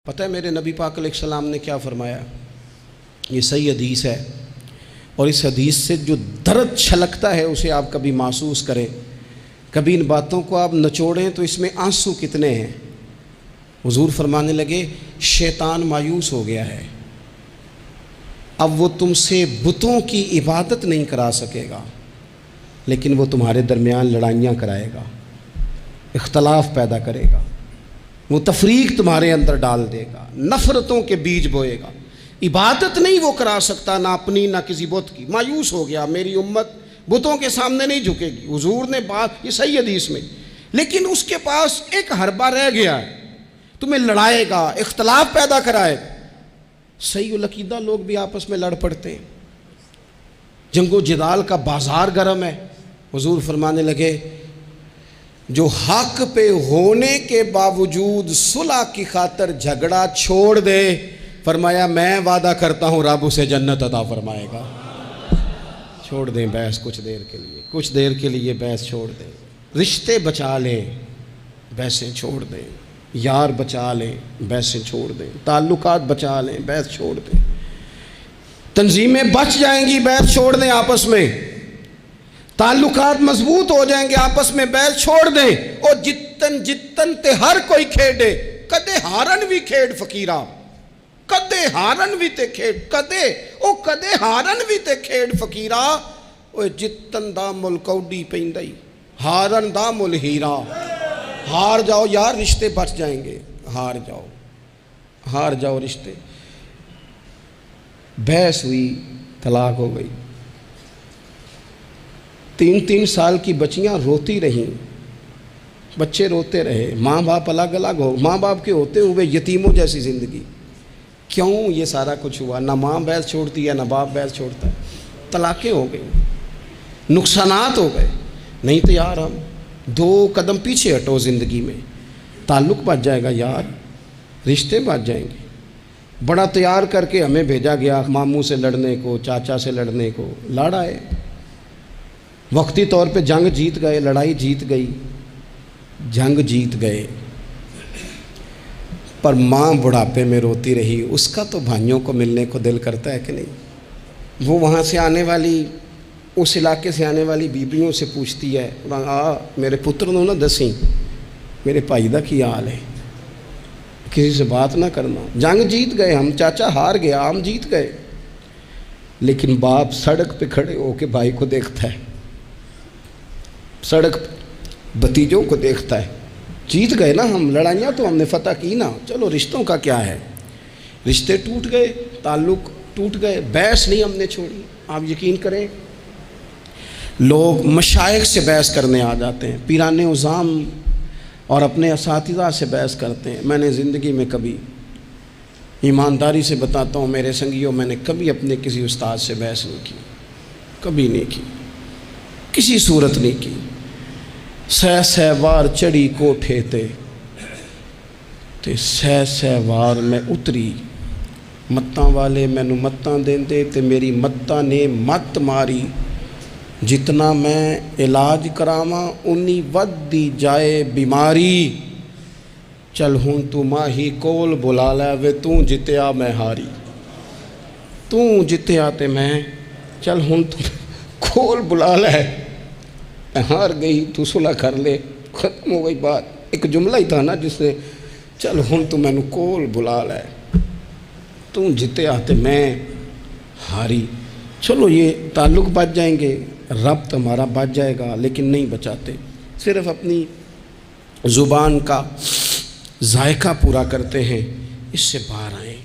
پتہ ہے میرے نبی پاک علیہ السلام نے کیا فرمایا؟ یہ صحیح حدیث ہے، اور اس حدیث سے جو درد چھلکتا ہے اسے آپ کبھی محسوس کریں، کبھی ان باتوں کو آپ نچوڑیں تو اس میں آنسو کتنے ہیں۔ حضور فرمانے لگے شیطان مایوس ہو گیا ہے، اب وہ تم سے بتوں کی عبادت نہیں کرا سکے گا، لیکن وہ تمہارے درمیان لڑائیاں کرائے گا، اختلاف پیدا کرے گا، وہ تفریق تمہارے اندر ڈال دے گا، نفرتوں کے بیج بوئے گا۔ عبادت نہیں وہ کرا سکتا، نہ اپنی نہ کسی بت کی۔ مایوس ہو گیا، میری امت بتوں کے سامنے نہیں جھکے گی۔ حضور نے بات یہ صحیح حدیث میں، لیکن اس کے پاس ایک حربہ رہ گیا ہے، تمہیں لڑائے گا، اختلاف پیدا کرائے گا۔ صحیح العقیدہ لوگ بھی آپس میں لڑ پڑتے ہیں، جنگ و جدال کا بازار گرم ہے۔ حضور فرمانے لگے جو حق پہ ہونے کے باوجود صلح کی خاطر جھگڑا چھوڑ دے، فرمایا میں وعدہ کرتا ہوں رب اسے جنت عطا فرمائے گا۔ چھوڑ دیں بحث کچھ دیر کے لیے بحث چھوڑ دیں، رشتے بچا لیں، بحثیں چھوڑ دیں، یار بچا لیں، بحثیں چھوڑ دیں، تعلقات بچا لیں، بحث چھوڑ دیں، تنظیمیں بچ جائیں گی، بحث چھوڑ دیں، آپس میں تعلقات مضبوط ہو جائیں گے، آپس میں بحث چھوڑ دیں۔ اور جتن تے ہر کوئی کھیڈے، کدے ہارن بھی کھیڈ فقیرہ، کدے ہارن بھی تے کھیڈ، کدے ہارن بھی تے کھیڈ فقیرہ، اوے جتن دا مل کوڈی پیندائی، ہارن دا مل ہیرا۔ ہار جاؤ یار، رشتے بچ جائیں گے، ہار جاؤ رشتے۔ بحث ہوئی، طلاق ہو گئی، 3 سال کی بچیاں روتی رہیں، بچے روتے رہے، ماں باپ الگ ہو، ماں باپ کے ہوتے ہوئے یتیموں جیسی زندگی۔ کیوں یہ سارا کچھ ہوا؟ نہ ماں بحث چھوڑتی ہے، نہ باپ بحث چھوڑتا ہے، طلاقیں ہو گئی، نقصانات ہو گئے۔ نہیں تو یار ہم 2 قدم پیچھے ہٹو زندگی میں، تعلق بچ جائے گا یار، رشتے بچ جائیں گے۔ بڑا تیار کر کے ہمیں بھیجا گیا ماموں سے لڑنے کو، چاچا سے لڑنے کو، لڑائے، وقتی طور پہ جنگ جیت گئے، لڑائی جیت گئی، جنگ جیت گئے، پر ماں بڑھاپے میں روتی رہی۔ اس کا تو بھائیوں کو ملنے کو دل کرتا ہے کہ نہیں؟ وہ وہاں سے آنے والی، اس علاقے سے آنے والی بیبیوں سے پوچھتی ہے، میرے پتر نو نہ دسیں میرے بھائی دا کی حال ہے، کسی سے بات نہ کرنا۔ جنگ جیت گئے ہم، چاچا ہار گیا، ہم جیت گئے، لیکن باپ سڑک پہ کھڑے ہو کے بھائی کو دیکھتا ہے، سڑک بھتیجوں کو دیکھتا ہے۔ جیت گئے نا ہم، لڑائیاں تو ہم نے فتح کی نا، چلو رشتوں کا کیا ہے؟ رشتے ٹوٹ گئے، تعلق ٹوٹ گئے، بحث نہیں ہم نے چھوڑی۔ آپ یقین کریں لوگ مشائخ سے بحث کرنے آ جاتے ہیں، پیران عظام اور اپنے اساتذہ سے بحث کرتے ہیں۔ میں نے زندگی میں کبھی، ایمانداری سے بتاتا ہوں میرے سنگیوں، میں نے کبھی اپنے کسی استاد سے بحث نہیں کی، کبھی نہیں کی، کسی صورت نہیں کی۔ سہ وار چڑھی کوٹھے تے سہ وار میں اتری، متاں والے مینو متاں دیندے تے میری متاں نے مت ماری، جتنا میں علاج کراواں انی ودی جائے بیماری، چل ہن تو ماہی کول بلا لے وے توں جتیا میں ہاری، توں جتیا تے میں، چل ہن تو کول بلا لے، ہار گئی تو صلح کر لے، ختم ہو گئی بات۔ ایک جملہ ہی تھا نا جس سے چل ہن تو مینو کول بلا لے، توں جتیا تے میں ہاری۔ چلو یہ تعلق بچ جائیں گے، ربط ہمارا بچ جائے گا، لیکن نہیں بچاتے، صرف اپنی زبان کا ذائقہ پورا کرتے ہیں۔ اس سے باہر آئیں۔